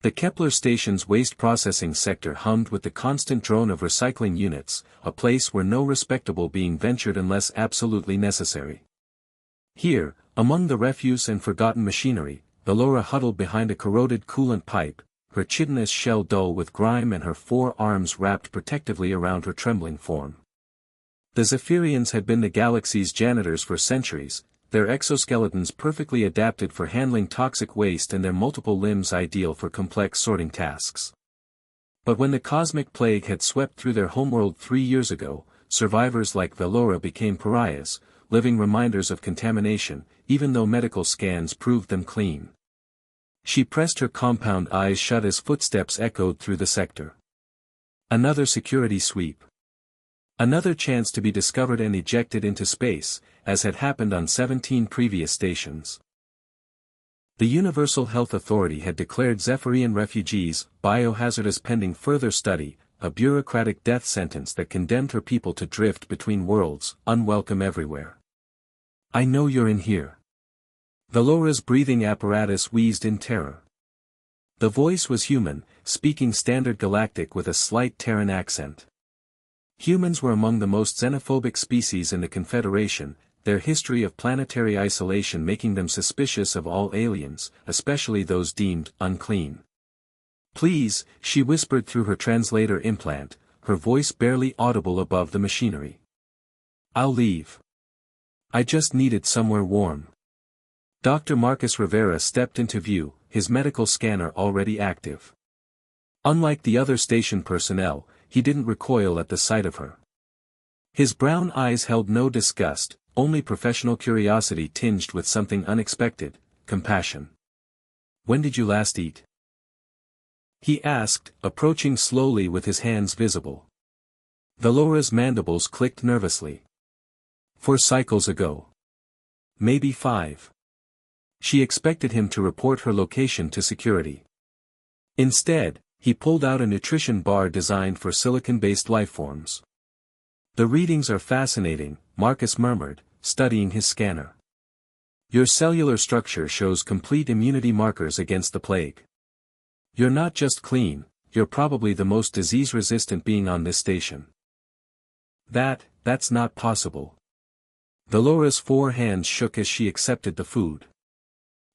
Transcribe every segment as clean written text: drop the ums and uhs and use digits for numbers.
The Kepler station's waste processing sector hummed with the constant drone of recycling units, a place where no respectable being ventured unless absolutely necessary. Here, among the refuse and forgotten machinery, Valora huddled behind a corroded coolant pipe, her chitinous shell dull with grime and her 4 arms wrapped protectively around her trembling form. The Zephyrians had been the galaxy's janitors for centuries, their exoskeletons perfectly adapted for handling toxic waste and their multiple limbs ideal for complex sorting tasks. But when the cosmic plague had swept through their homeworld 3 years ago, survivors like Valora became pariahs, living reminders of contamination, even though medical scans proved them clean. She pressed her compound eyes shut as footsteps echoed through the sector. Another security sweep. Another chance to be discovered and ejected into space, as had happened on 17 previous stations. The Universal Health Authority had declared Zephyrian refugees biohazardous pending further study, a bureaucratic death sentence that condemned her people to drift between worlds, unwelcome everywhere. "I know you're in here." Valora's breathing apparatus wheezed in terror. The voice was human, speaking Standard Galactic with a slight Terran accent. Humans were among the most xenophobic species in the Confederation, their history of planetary isolation making them suspicious of all aliens, especially those deemed unclean. "Please," she whispered through her translator implant, her voice barely audible above the machinery. "I'll leave. I just needed somewhere warm." Dr. Marcus Rivera stepped into view, his medical scanner already active. Unlike the other station personnel, he didn't recoil at the sight of her. His brown eyes held no disgust, only professional curiosity tinged with something unexpected, compassion. "When did you last eat?" he asked, approaching slowly with his hands visible. Valora's mandibles clicked nervously. 4 cycles ago. Maybe 5. She expected him to report her location to security. Instead, he pulled out a nutrition bar designed for silicon-based lifeforms. "The readings are fascinating," Marcus murmured, studying his scanner. "Your cellular structure shows complete immunity markers against the plague. You're not just clean, you're probably the most disease-resistant being on this station." That's not possible." Valora's 4 hands shook as she accepted the food.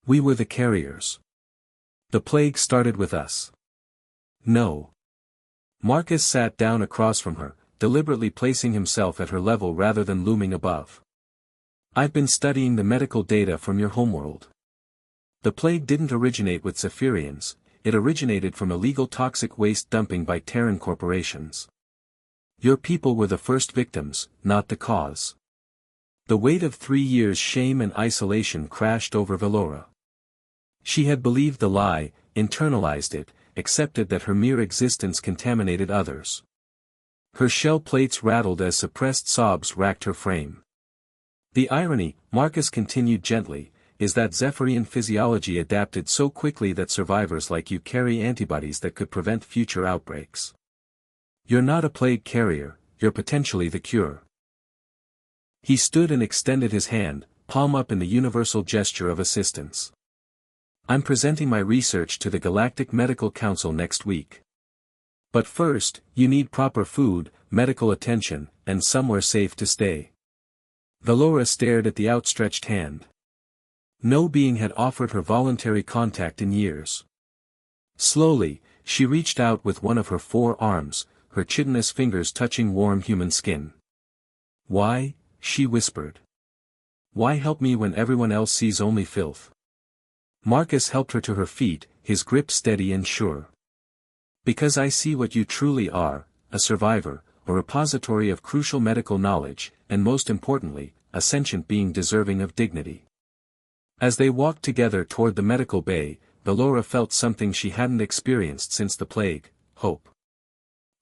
"We were the carriers. The plague started with us." "No." Marcus sat down across from her, deliberately placing himself at her level rather than looming above. "I've been studying the medical data from your homeworld. The plague didn't originate with Zephyrians, it originated from illegal toxic waste dumping by Terran corporations. Your people were the first victims, not the cause." The weight of 3 years' shame and isolation crashed over Valora. She had believed the lie, internalized it, accepted that her mere existence contaminated others. Her shell plates rattled as suppressed sobs racked her frame. "The irony," Marcus continued gently, "is that Zephyrian physiology adapted so quickly that survivors like you carry antibodies that could prevent future outbreaks. You're not a plague carrier, you're potentially the cure." He stood and extended his hand, palm up in the universal gesture of assistance. "I'm presenting my research to the Galactic Medical Council next week. But first, you need proper food, medical attention, and somewhere safe to stay." Valora stared at the outstretched hand. No being had offered her voluntary contact in years. Slowly, she reached out with one of her 4 arms, her chitinous fingers touching warm human skin. "Why?" she whispered. "Why help me when everyone else sees only filth?" Marcus helped her to her feet, his grip steady and sure. "Because I see what you truly are, a survivor, a repository of crucial medical knowledge, and most importantly, a sentient being deserving of dignity." As they walked together toward the medical bay, Valora felt something she hadn't experienced since the plague: hope.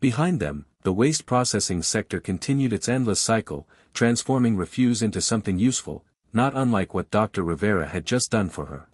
Behind them, the waste processing sector continued its endless cycle, transforming refuse into something useful, not unlike what Dr. Rivera had just done for her.